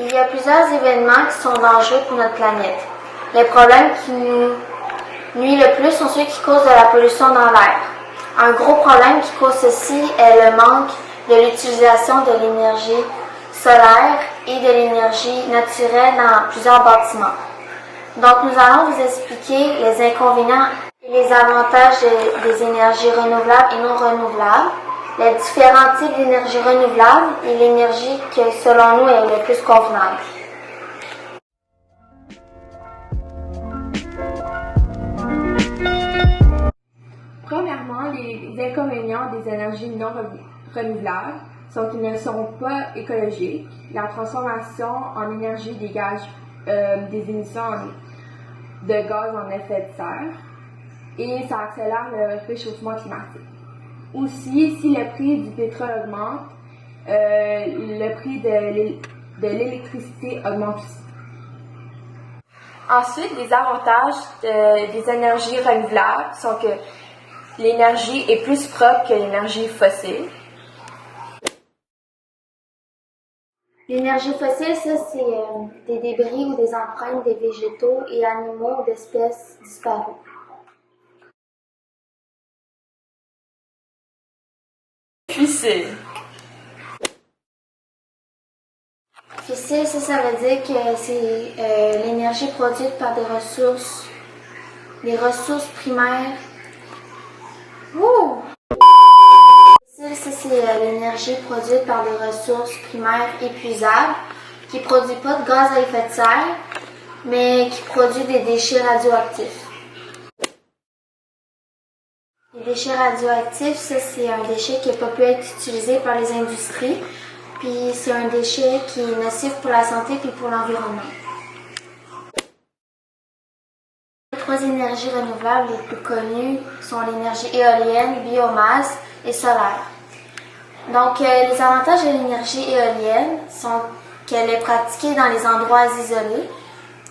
Il y a plusieurs événements qui sont dangereux pour notre planète. Les problèmes qui nous nuisent le plus sont ceux qui causent de la pollution dans l'air. Un gros problème qui cause ceci est le manque de l'utilisation de l'énergie solaire et de l'énergie naturelle dans plusieurs bâtiments. Donc, nous allons vous expliquer les inconvénients et les avantages des énergies renouvelables et non renouvelables, les différents types d'énergie renouvelable et l'énergie qui, selon nous, est le plus convenable. Premièrement, les inconvénients des énergies non renouvelables sont qu'ils ne sont pas écologiques. La transformation en énergie dégage des émissions de gaz en effet de serre et ça accélère le réchauffement climatique. Aussi, si le prix du pétrole augmente, le prix de l'électricité augmente aussi. Ensuite, les avantages des énergies renouvelables sont que l'énergie est plus propre que l'énergie fossile. L'énergie fossile, ça, c'est des débris ou des empreintes des végétaux et animaux d'espèces disparues. Fissile. Fissile, ça veut dire que c'est l'énergie produite par des ressources primaires. Fissile, ça c'est l'énergie produite par des ressources primaires épuisables, qui ne produit pas de gaz à effet de serre, mais qui produit des déchets radioactifs. Les déchets radioactifs, ça c'est un déchet qui n'a pas pu être utilisé par les industries, puis c'est un déchet qui est nocif pour la santé puis pour l'environnement. Les trois énergies renouvelables les plus connues sont l'énergie éolienne, biomasse et solaire. Donc les avantages de l'énergie éolienne sont qu'elle est pratiquée dans les endroits isolés,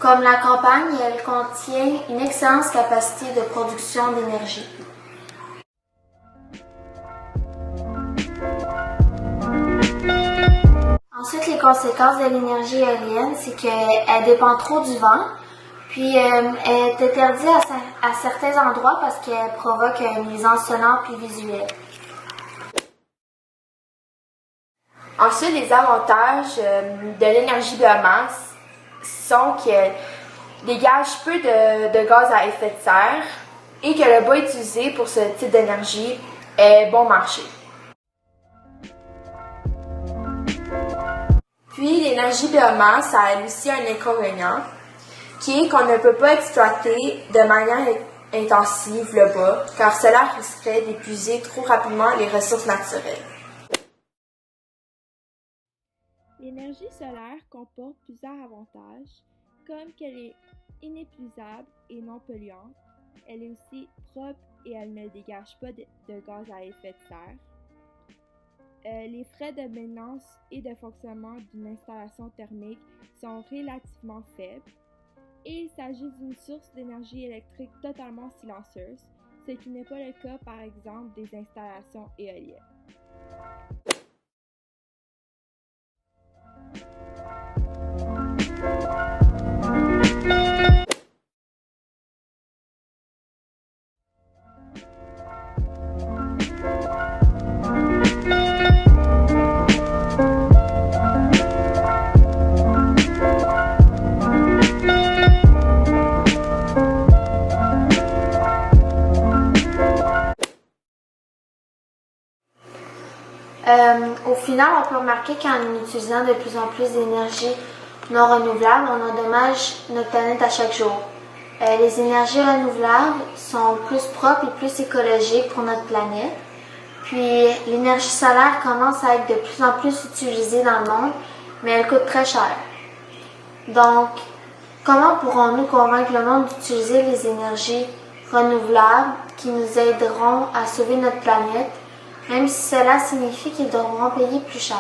comme la campagne, et elle contient une excellente capacité de production d'énergie. Ensuite, les conséquences de l'énergie éolienne, c'est qu'elle dépend trop du vent, puis elle est interdite à certains endroits parce qu'elle provoque une nuisance sonore puis visuelle. Ensuite, les avantages de l'énergie biomasse sont qu'elle dégage peu de gaz à effet de serre et que le bois utilisé pour ce type d'énergie est bon marché. Puis, l'énergie biomasse a elle aussi un inconvénient, qui est qu'on ne peut pas exploiter de manière intensive le bois, car cela risquerait d'épuiser trop rapidement les ressources naturelles. L'énergie solaire comporte plusieurs avantages, comme qu'elle est inépuisable et non polluante, elle est aussi propre et elle ne dégage pas de gaz à effet de serre. Les frais de maintenance et de fonctionnement d'une installation thermique sont relativement faibles et il s'agit d'une source d'énergie électrique totalement silencieuse, ce qui n'est pas le cas par exemple des installations éoliennes. Au final, on peut remarquer qu'en utilisant de plus en plus d'énergie non renouvelable, on endommage notre planète à chaque jour. Les énergies renouvelables sont plus propres et plus écologiques pour notre planète. Puis l'énergie solaire commence à être de plus en plus utilisée dans le monde, mais elle coûte très cher. Donc, comment pourrons-nous convaincre le monde d'utiliser les énergies renouvelables qui nous aideront à sauver notre planète, même si cela signifie qu'ils devront payer plus cher?